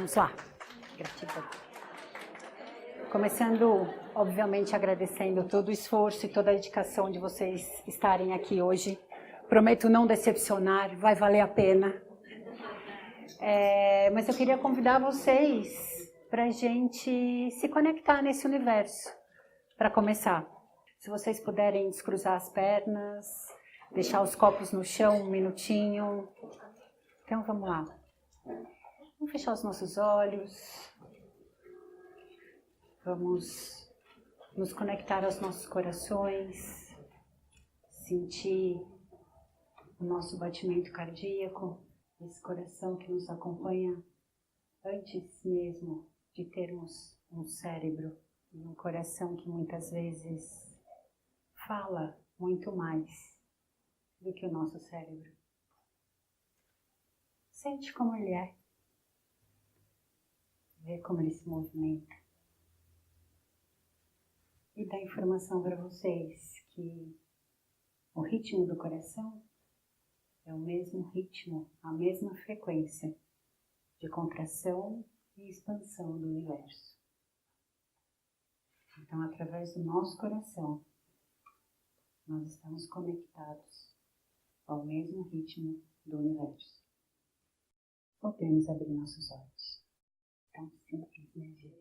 Vamos lá. Gratidão. Começando, obviamente, agradecendo todo o esforço e toda a dedicação de vocês estarem aqui hoje. Prometo não decepcionar, vai valer a pena. Mas eu queria convidar vocês para a gente se conectar nesse universo, para começar. Se vocês puderem descruzar as pernas, deixar os copos no chão um minutinho. Então, vamos lá. Vamos fechar os nossos olhos. Vamos nos conectar aos nossos corações, sentir o nosso batimento cardíaco, esse coração que nos acompanha antes mesmo de termos um cérebro e um coração que muitas vezes fala muito mais do que o nosso cérebro. Sente como ele é, vê como ele se movimenta. E dá informação para vocês que o ritmo do coração é o mesmo ritmo, a mesma frequência de contração e expansão do universo. Então, através do nosso coração, nós estamos conectados ao mesmo ritmo do universo. Podemos abrir nossos olhos. Tão simples, né, gente?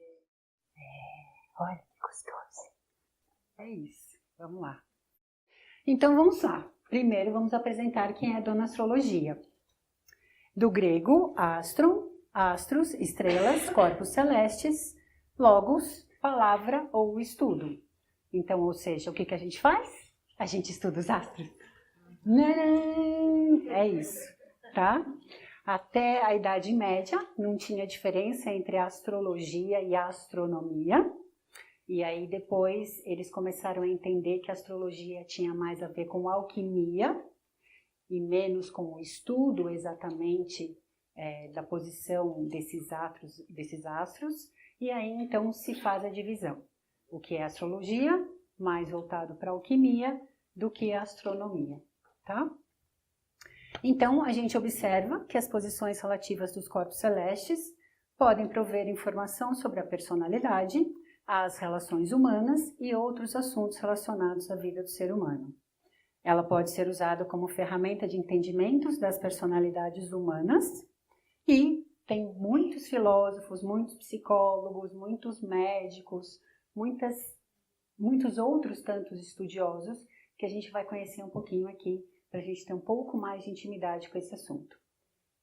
Olha que gostoso. É isso, vamos lá. Então vamos lá. Primeiro vamos apresentar quem é Dona Astrologia. Do grego, astron, astros, estrelas, corpos celestes, logos, palavra ou estudo. Então, ou seja, o que a gente faz? A gente estuda os astros. É isso, tá? Até a Idade Média não tinha diferença entre astrologia e astronomia. E aí depois eles começaram a entender que a astrologia tinha mais a ver com alquimia e menos com o estudo exatamente da posição desses astros. E aí então se faz a divisão. O que é astrologia, mais voltado para a alquimia do que a astronomia, tá? Então a gente observa que as posições relativas dos corpos celestes podem prover informação sobre a personalidade, as relações humanas e outros assuntos relacionados à vida do ser humano. Ela pode ser usada como ferramenta de entendimentos das personalidades humanas e tem muitos filósofos, muitos psicólogos, muitos médicos, muitos outros tantos estudiosos que a gente vai conhecer um pouquinho aqui para a gente ter um pouco mais de intimidade com esse assunto.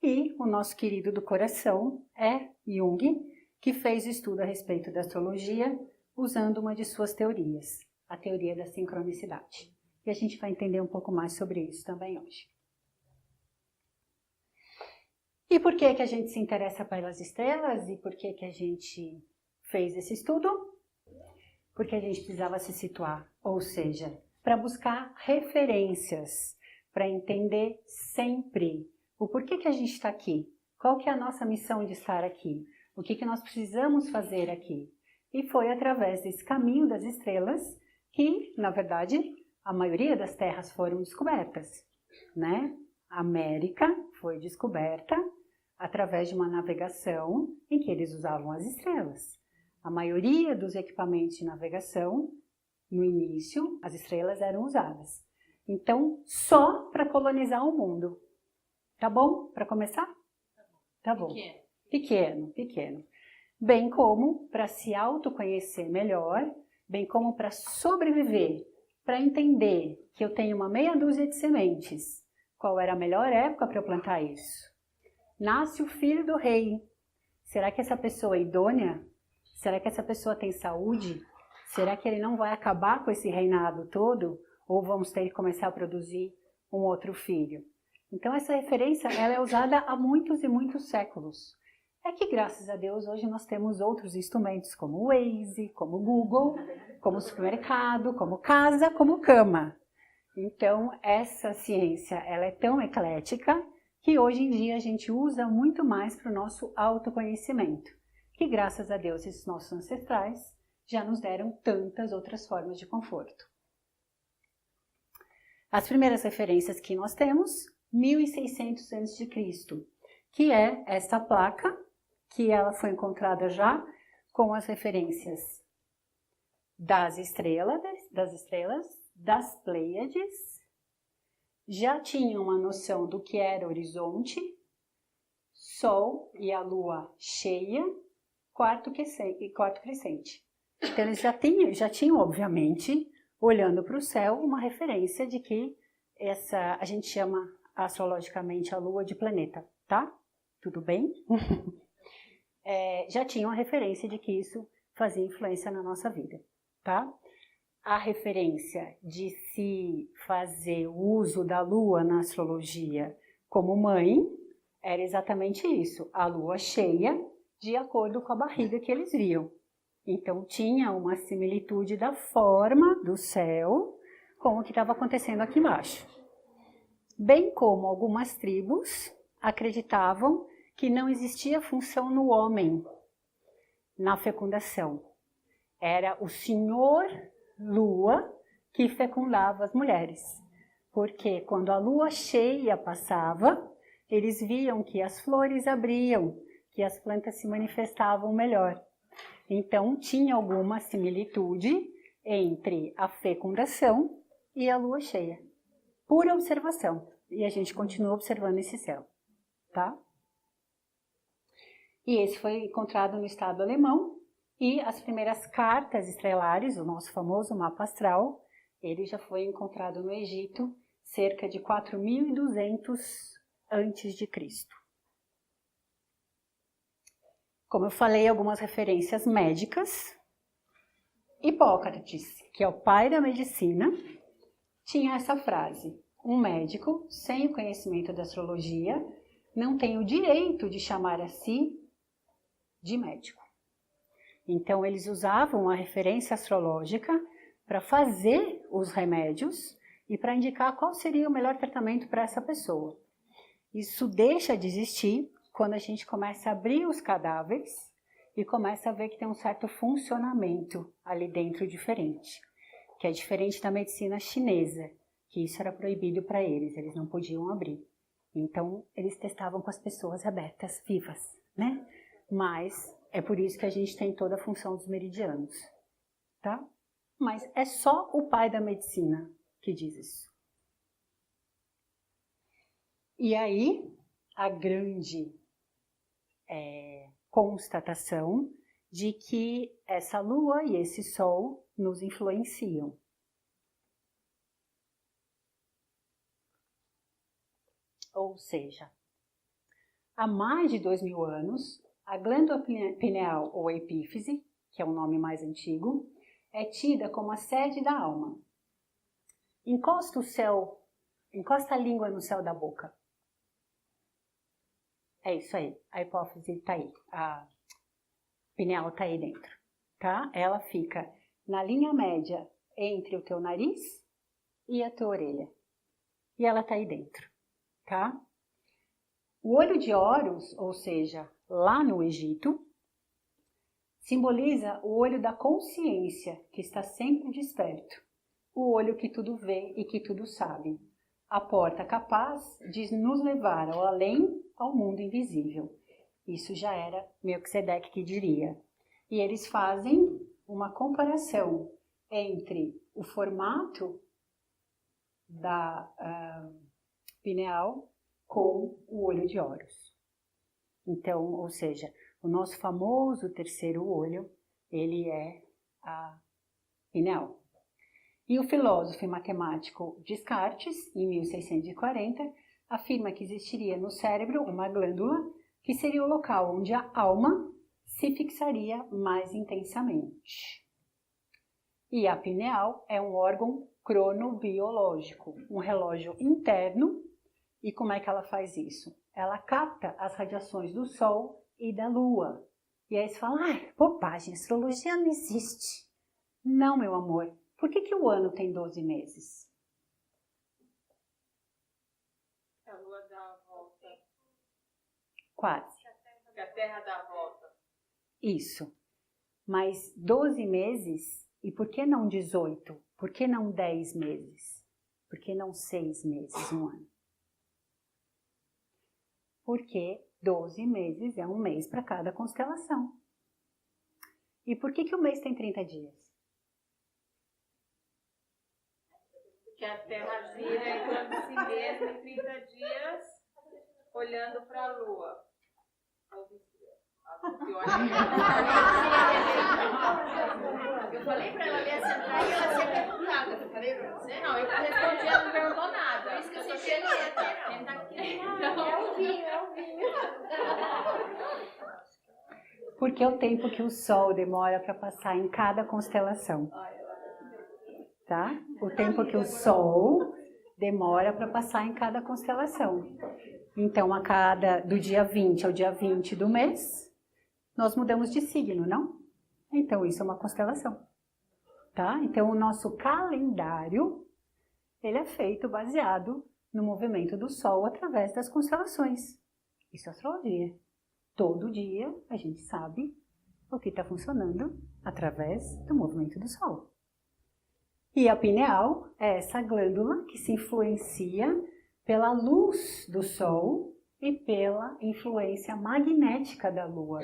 E o nosso querido do coração é Jung, que fez estudo a respeito da astrologia usando uma de suas teorias, a teoria da sincronicidade. E a gente vai entender um pouco mais sobre isso também hoje. E por que a gente se interessa pelas estrelas e por que a gente fez esse estudo? Porque a gente precisava se situar, ou seja, para buscar referências, para entender sempre o porquê que a gente está aqui, qual que é a nossa missão de estar aqui. O que nós precisamos fazer aqui? E foi através desse caminho das estrelas que, na verdade, a maioria das terras foram descobertas, né? A América foi descoberta através de uma navegação em que eles usavam as estrelas. A maioria dos equipamentos de navegação, no início, as estrelas eram usadas. Então, só para colonizar o mundo. Tá bom? Para começar? Tá bom. Pequeno. Bem como para se autoconhecer melhor, bem como para sobreviver, para entender que eu tenho uma meia dúzia de sementes. Qual era a melhor época para eu plantar isso? Nasce o filho do rei. Será que essa pessoa é idônea? Será que essa pessoa tem saúde? Será que ele não vai acabar com esse reinado todo? Ou vamos ter que começar a produzir um outro filho? Então essa referência ela é usada há muitos e muitos séculos. É que, graças a Deus, hoje nós temos outros instrumentos, como o Waze, como o Google, como o supermercado, como casa, como cama. Então, essa ciência ela é tão eclética que hoje em dia a gente usa muito mais para o nosso autoconhecimento. Que, graças a Deus, esses nossos ancestrais já nos deram tantas outras formas de conforto. As primeiras referências que nós temos, 1600 a.C., que é essa placa, que ela foi encontrada já com as referências das estrelas, das Pleiades, já tinha uma noção do que era horizonte, Sol e a Lua cheia, quarto crescente. Então eles já tinham, obviamente, olhando para o céu, uma referência de que a gente chama astrologicamente a Lua de planeta, tá? Tudo bem? Já tinham a referência de que isso fazia influência na nossa vida, tá? A referência de se fazer uso da Lua na astrologia como mãe era exatamente isso, a Lua cheia, de acordo com a barriga que eles viam. Então tinha uma similitude da forma do céu com o que estava acontecendo aqui embaixo. Bem como algumas tribos acreditavam que não existia função no homem na fecundação. Era o Senhor Lua que fecundava as mulheres. Porque quando a lua cheia passava, eles viam que as flores abriam, que as plantas se manifestavam melhor. Então tinha alguma similitude entre a fecundação e a lua cheia. Por observação. E a gente continua observando esse céu. Tá? E esse foi encontrado no estado alemão. E as primeiras cartas estrelares, o nosso famoso mapa astral, ele já foi encontrado no Egito, cerca de 4.200 a.C. Como eu falei, algumas referências médicas. Hipócrates, que é o pai da medicina, tinha essa frase: um médico, sem o conhecimento da astrologia, não tem o direito de chamar a si de médico. Então, eles usavam a referência astrológica para fazer os remédios e para indicar qual seria o melhor tratamento para essa pessoa. Isso deixa de existir quando a gente começa a abrir os cadáveres e começa a ver que tem um certo funcionamento ali dentro diferente, que é diferente da medicina chinesa, que isso era proibido para eles não podiam abrir. Então, eles testavam com as pessoas abertas, vivas, né? Mas é por isso que a gente tem toda a função dos meridianos, tá? Mas é só o pai da medicina que diz isso. E aí, a grande constatação de que essa lua e esse sol nos influenciam. Ou seja, há mais de 2.000 anos, a glândula pineal ou epífise, que é o nome mais antigo, é tida como a sede da alma. Encosta a língua no céu da boca. É isso aí, a hipófise está aí, a pineal está aí dentro, tá? Ela fica na linha média entre o teu nariz e a tua orelha. E ela está aí dentro, tá? O olho de Horus, ou seja, lá no Egito, simboliza o olho da consciência, que está sempre desperto. O olho que tudo vê e que tudo sabe. A porta capaz de nos levar ao além, ao mundo invisível. Isso já era Melquisedeque que diria. E eles fazem uma comparação entre o formato da pineal com o olho de Horus. Então, ou seja, o nosso famoso terceiro olho, ele é a pineal. E o filósofo e matemático Descartes, em 1640, afirma que existiria no cérebro uma glândula que seria o local onde a alma se fixaria mais intensamente. E a pineal é um órgão cronobiológico, um relógio interno. E como é que ela faz isso? Ela capta as radiações do Sol e da Lua. E aí você fala, bobagem, astrologia não existe. Não, meu amor. Por que o ano tem 12 meses? A Lua dá a volta. Quase. Que a Terra dá a volta. Isso. Mas 12 meses, e por que não 18? Por que não 10 meses? Por que não 6 meses, um ano? Porque 12 meses é um mês para cada constelação. E por que o mês tem 30 dias? Porque a Terra gira em torno de si mesma em 30 dias, olhando para a Lua. Eu falei pra ela ler central e ela tinha perguntado. Eu falei pra você? Não, eu respondi, ela não perguntou nada. Por isso que eu sou xereta. Quem tá aqui? É o vinho. Porque é o tempo que o Sol demora para passar em cada constelação. Tá? O tempo que o Sol demora para passar em cada constelação. Então, do dia 20 ao dia 20 do mês, nós mudamos de signo, não? Então, isso é uma constelação. Tá? Então, o nosso calendário, ele é feito baseado no movimento do Sol através das constelações. Isso é astrologia. Todo dia a gente sabe o que está funcionando através do movimento do Sol. E a pineal é essa glândula que se influencia pela luz do Sol e pela influência magnética da Lua.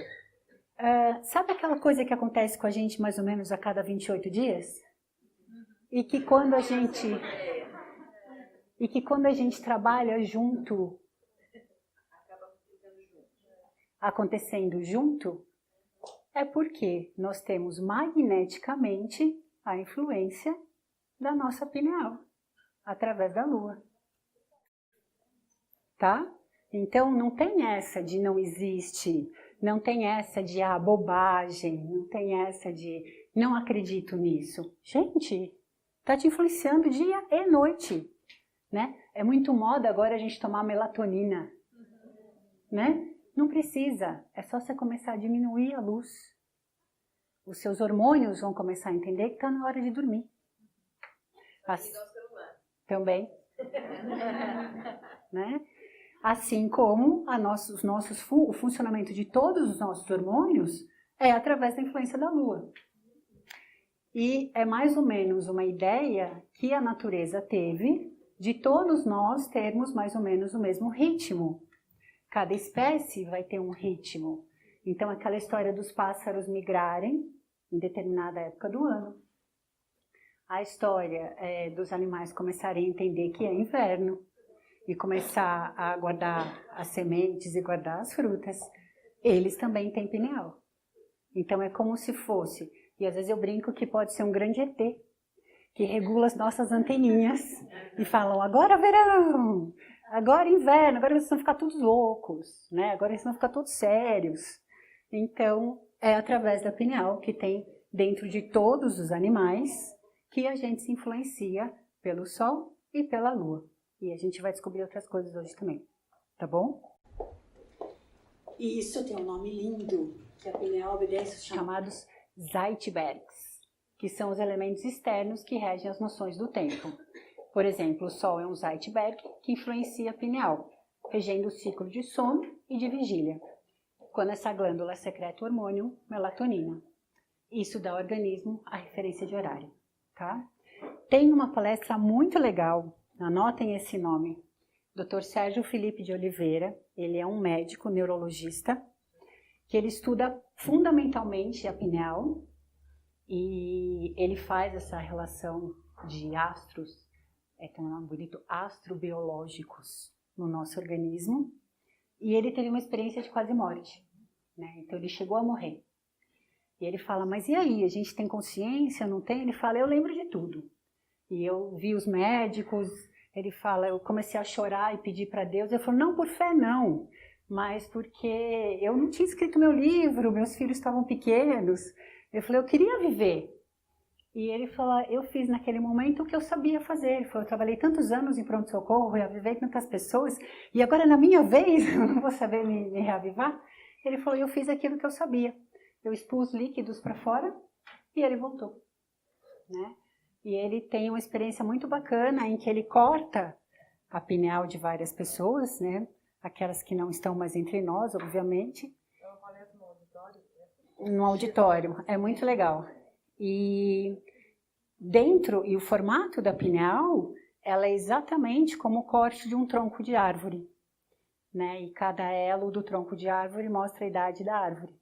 Sabe aquela coisa que acontece com a gente mais ou menos a cada 28 dias? E que quando a gente trabalha junto, acontecendo junto, é porque nós temos magneticamente a influência da nossa pineal, através da Lua. Tá? Então, não tem essa de não existe, não tem essa de bobagem, não tem essa de não acredito nisso. Gente, tá te influenciando dia e noite, né? É muito moda agora a gente tomar melatonina, né? Não precisa, é só você começar a diminuir a luz. Os seus hormônios vão começar a entender que está na hora de dormir. Também. Né? Assim como o funcionamento de todos os nossos hormônios é através da influência da Lua. E é mais ou menos uma ideia que a natureza teve de todos nós termos mais ou menos o mesmo ritmo. Cada espécie vai ter um ritmo. Então, aquela história dos pássaros migrarem em determinada época do ano. A história dos animais começarem a entender que é inverno e começar a guardar as sementes e guardar as frutas. Eles também têm pineal. Então, é como se fosse, e às vezes eu brinco que pode ser um grande ET, que regula as nossas anteninhas e falam, agora verão, agora inverno, agora vocês vão ficar todos loucos, né? Agora vocês vão ficar todos sérios. Então, é através da pineal que tem dentro de todos os animais que a gente se influencia pelo Sol e pela Lua. E a gente vai descobrir outras coisas hoje também, tá bom? E isso tem um nome lindo, que a pineal obedece os chamados Zeitbergs, que são os elementos externos que regem as noções do tempo. Por exemplo, o Sol é um Zeitberg que influencia a pineal, regendo o ciclo de sono e de vigília, quando essa glândula secreta o hormônio melatonina. Isso dá ao organismo a referência de horário. Tá? Tem uma palestra muito legal, anotem esse nome, Dr. Sérgio Felipe de Oliveira, ele é um médico neurologista, que ele estuda fundamentalmente a pineal, e ele faz essa relação de astros, tem um nome bonito, astrobiológicos no nosso organismo, e ele teve uma experiência de quase morte, né? Então ele chegou a morrer. E ele fala, mas e aí, a gente tem consciência, não tem? Ele fala, eu lembro de tudo. E eu vi os médicos, ele fala, eu comecei a chorar e pedir para Deus. Eu falo, não por fé não, mas porque eu não tinha escrito meu livro, meus filhos estavam pequenos. Eu falei, eu queria viver. E ele falou, eu fiz naquele momento o que eu sabia fazer. Ele falou, eu trabalhei tantos anos em pronto-socorro, eu avivei tantas pessoas, e agora na minha vez, eu não vou saber me reavivar. Ele falou, eu fiz aquilo que eu sabia. Eu expus líquidos para fora e ele voltou, né? E ele tem uma experiência muito bacana em que ele corta a pineal de várias pessoas, né? Aquelas que não estão mais entre nós, obviamente. No auditório, é muito legal. E o formato da pineal, ela é exatamente como o corte de um tronco de árvore. né? E cada elo do tronco de árvore mostra a idade da árvore.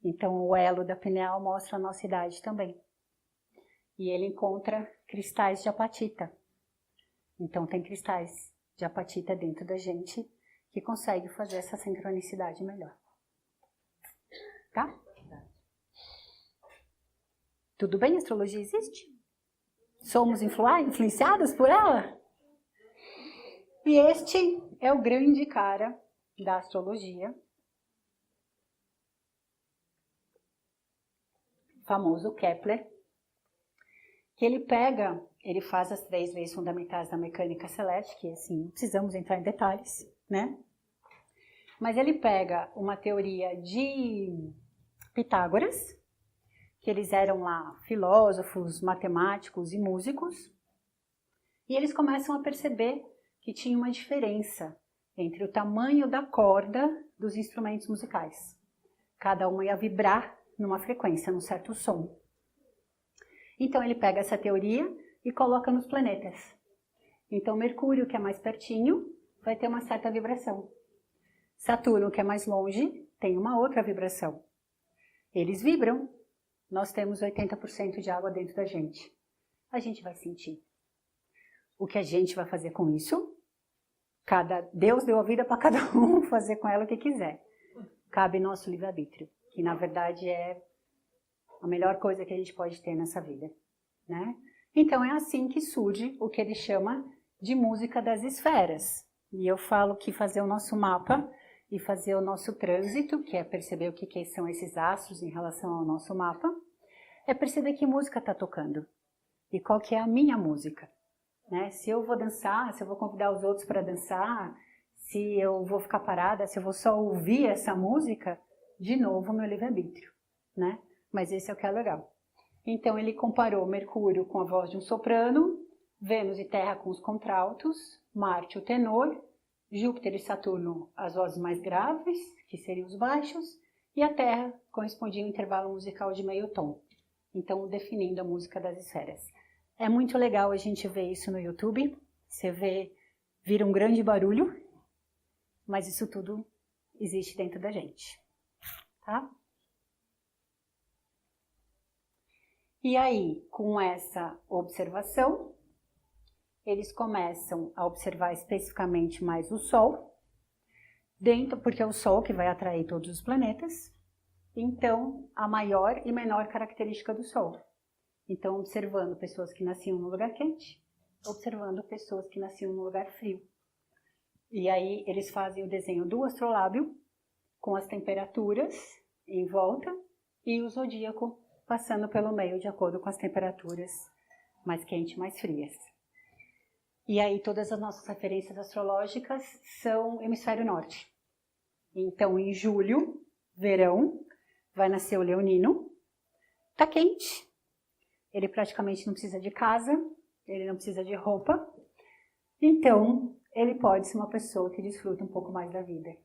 Então, o elo da pineal mostra a nossa idade também. E ele encontra cristais de apatita. Então, tem cristais de apatita dentro da gente que consegue fazer essa sincronicidade melhor. Tá? Tudo bem? A astrologia existe? Somos influenciadas por ela? E este é o grande cara da astrologia, famoso Kepler, que ele faz as 3 leis fundamentais da mecânica celeste, que assim, não precisamos entrar em detalhes, né? Mas ele pega uma teoria de Pitágoras, que eles eram lá filósofos, matemáticos e músicos, e eles começam a perceber que tinha uma diferença entre o tamanho da corda dos instrumentos musicais. Cada uma ia vibrar numa frequência, num certo som. Então ele pega essa teoria e coloca nos planetas. Então Mercúrio, que é mais pertinho, vai ter uma certa vibração. Saturno, que é mais longe, tem uma outra vibração. Eles vibram. Nós temos 80% de água dentro da gente. A gente vai sentir. O que a gente vai fazer com isso? Deus deu a vida para cada um fazer com ela o que quiser. Cabe nosso livre-arbítrio, que na verdade é a melhor coisa que a gente pode ter nessa vida, né? Então é assim que surge o que ele chama de música das esferas. E eu falo que fazer o nosso mapa e fazer o nosso trânsito, que é perceber o que são esses astros em relação ao nosso mapa, é perceber que música está tocando e qual que é a minha música, né? Se eu vou dançar, se eu vou convidar os outros para dançar, se eu vou ficar parada, se eu vou só ouvir essa música, de novo meu livre-arbítrio, né? Mas esse é o que é legal. Então ele comparou Mercúrio com a voz de um soprano, Vênus e Terra com os contraltos, Marte o tenor, Júpiter e Saturno as vozes mais graves, que seriam os baixos, e a Terra correspondia a um intervalo musical de meio tom. Então definindo a música das esferas. É muito legal a gente ver isso no YouTube. Você vira um grande barulho, mas isso tudo existe dentro da gente, tá? E aí, com essa observação, eles começam a observar especificamente mais o Sol, porque é o Sol que vai atrair todos os planetas. Então, a maior e menor característica do Sol. Então, observando pessoas que nasciam no lugar quente, observando pessoas que nasciam no lugar frio. E aí, eles fazem o desenho do astrolábio, com as temperaturas em volta, e o zodíaco passando pelo meio, de acordo com as temperaturas mais quentes e mais frias. E aí, todas as nossas referências astrológicas são hemisfério norte. Então, em julho, verão, vai nascer o leonino, tá quente, ele praticamente não precisa de casa, ele não precisa de roupa, então ele pode ser uma pessoa que desfruta um pouco mais da vida.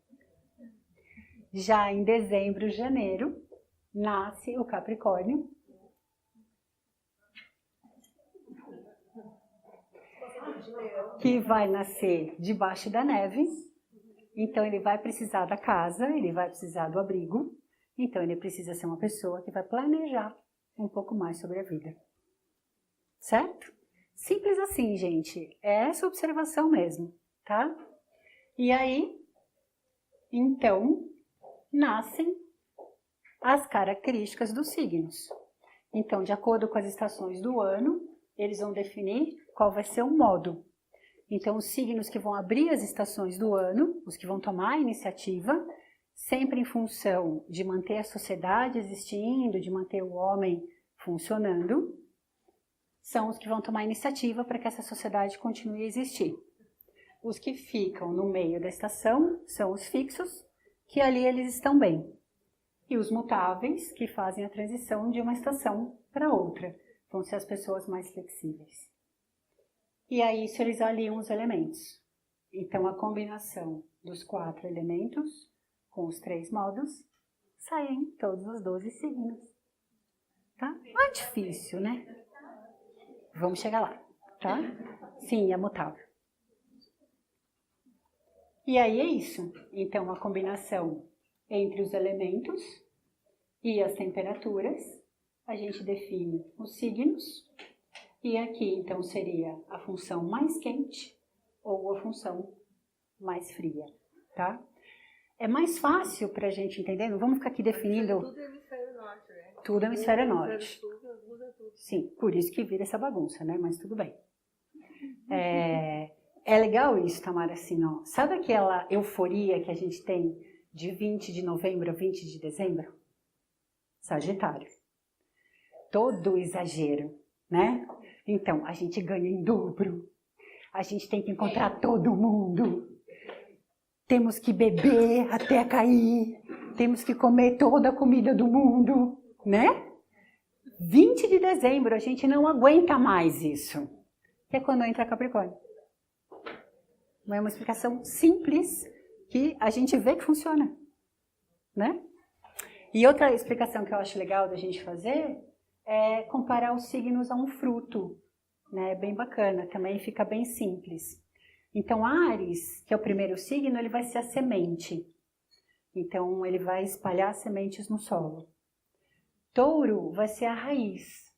Já em dezembro, janeiro, nasce o Capricórnio, que vai nascer debaixo da neve, então ele vai precisar da casa, ele vai precisar do abrigo, então ele precisa ser uma pessoa que vai planejar um pouco mais sobre a vida. Certo? Simples assim, gente. É essa observação mesmo, tá? E aí, então, nascem as características dos signos. Então, de acordo com as estações do ano, eles vão definir qual vai ser o modo. Então, os signos que vão abrir as estações do ano, os que vão tomar a iniciativa, sempre em função de manter a sociedade existindo, de manter o homem funcionando, são os que vão tomar a iniciativa para que essa sociedade continue a existir. Os que ficam no meio da estação são os fixos, que ali eles estão bem. E os mutáveis, que fazem a transição de uma estação para outra, vão ser as pessoas mais flexíveis. E aí isso eles aliam os elementos. Então a combinação dos 4 elementos com os 3 modos saem todos os 12 signos. Tá? Não é difícil, né? Vamos chegar lá, tá? Sim, é mutável. E aí é isso. Então, a combinação entre os elementos e as temperaturas, a gente define os signos. E aqui, então, seria a função mais quente ou a função mais fria, tá? É mais fácil para a gente entender, não vamos ficar aqui definindo... Tudo é hemisfério norte, né? Tudo é hemisfério norte. Hemisfério sul, muda tudo. Sim, por isso que vira essa bagunça, né? Mas tudo bem. É legal isso, Tamara, assim, ó. Sabe aquela euforia que a gente tem de 20 de novembro a 20 de dezembro? Sagitário. Todo exagero, né? Então, a gente ganha em dobro. A gente tem que encontrar todo mundo. Temos que beber até cair. Temos que comer toda a comida do mundo, né? 20 de dezembro, a gente não aguenta mais isso. Que é quando entra Capricórnio. É uma explicação simples que a gente vê que funciona, né? E outra explicação que eu acho legal da gente fazer é comparar os signos a um fruto, né? Bem bacana, também fica bem simples. Então, Áries, que é o primeiro signo, ele vai ser a semente. Então, ele vai espalhar sementes no solo. Touro vai ser a raiz.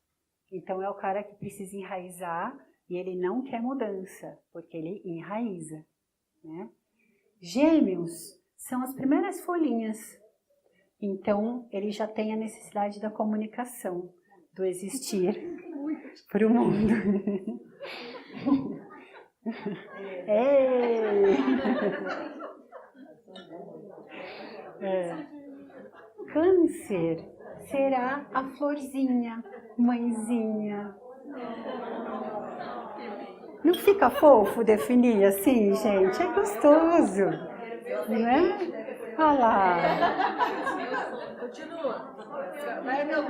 Então, é o cara que precisa enraizar e ele não quer mudança, porque ele enraiza, né? Gêmeos são as primeiras folhinhas. Então, ele já tem a necessidade da comunicação, do existir para o mundo. Câncer será a florzinha, mãezinha. Não fica fofo definir assim, gente? É gostoso, né? Olha lá. Continua. Vai meu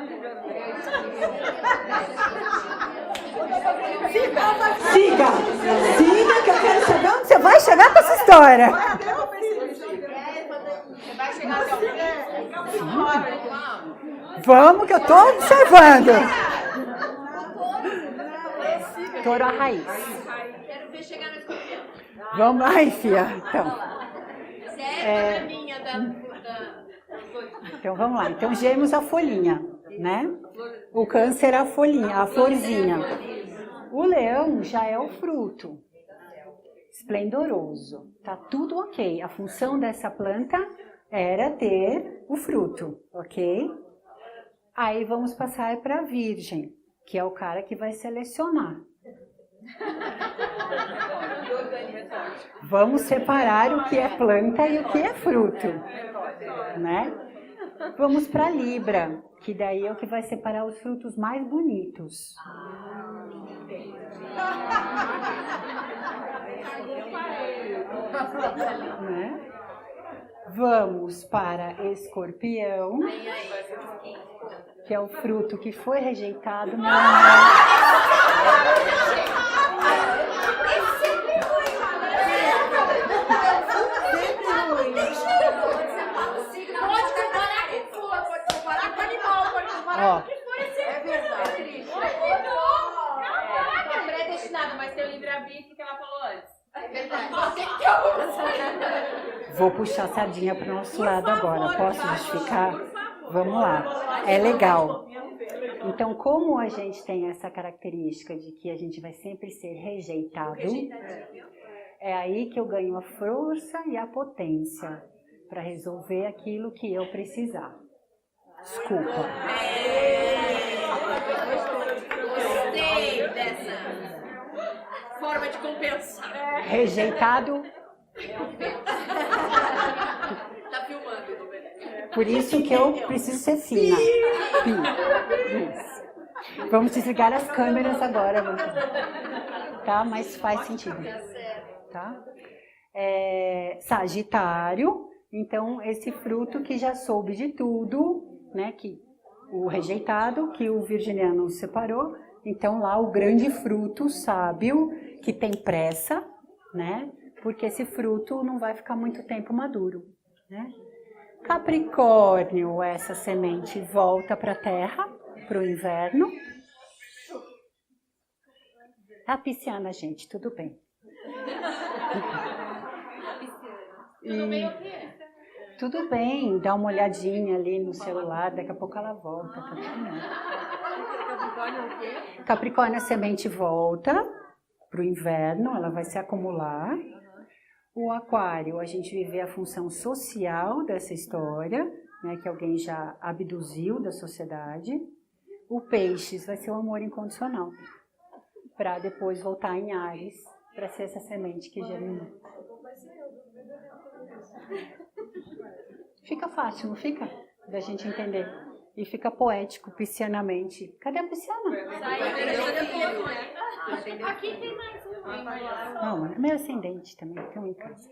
Siga, que eu quero saber onde você vai chegar com essa história. Você vai chegar até o fim? Vamos, que eu tô observando. Touro a raiz. Quero ver chegar no escorpião. Vamos lá, filha. Sério, a minha da... Então, vamos lá. Então, Gêmeos a folhinha, né? O Câncer a folhinha, a florzinha. O Leão já é o fruto. Esplendoroso. Tá tudo ok. A função dessa planta era ter o fruto, ok? Aí vamos passar para a Virgem, que é o cara que vai selecionar. Vamos separar o que é planta e o que é fruto, né? Vamos para Libra, que daí é o que vai separar os frutos mais bonitos. Né? Vamos para Escorpião, que é o fruto que foi rejeitado. Ó. É verdade. Tá predestinado, mas tem o livre-arbítrio que ela falou antes. É verdade. Vou puxar a sardinha para o nosso lado agora. Posso justificar? Vamos lá. É legal. Então, como a gente tem essa característica de que a gente vai sempre ser rejeitado, é aí que eu ganho a força e a potência para resolver aquilo que eu precisar. Desculpa. Gostei dessa forma de compensar. Rejeitado. Tá filmando, Por isso que eu preciso ser fina. Isso. Vamos desligar as câmeras agora. Tá? Mas faz sentido. Tá? Sagitário. Então, esse fruto que já soube de tudo, né, que o rejeitado, que o virginiano separou. Então, lá o grande fruto sábio, que tem pressa, né, porque esse fruto não vai ficar muito tempo maduro, né. Capricórnio, essa semente volta para a terra, para o inverno. Tá pisciana, gente, tudo bem. Tudo bem o quê? Tudo bem, dá uma olhadinha ali no celular, daqui a pouco ela volta, tá tudo bem. Capricórnio o quê? Capricórnio, a semente volta para o inverno, ela vai se acumular. O aquário, a gente vive a função social dessa história, né, que alguém já abduziu da sociedade. O peixes vai ser o amor incondicional, para depois voltar em Áries, para ser essa semente que germinou. Fica fácil, não fica? Da gente entender. E fica poético, piscianamente. Cadê a pisciana? Aqui tem mais um. Não, é meu ascendente também, tem um em casa.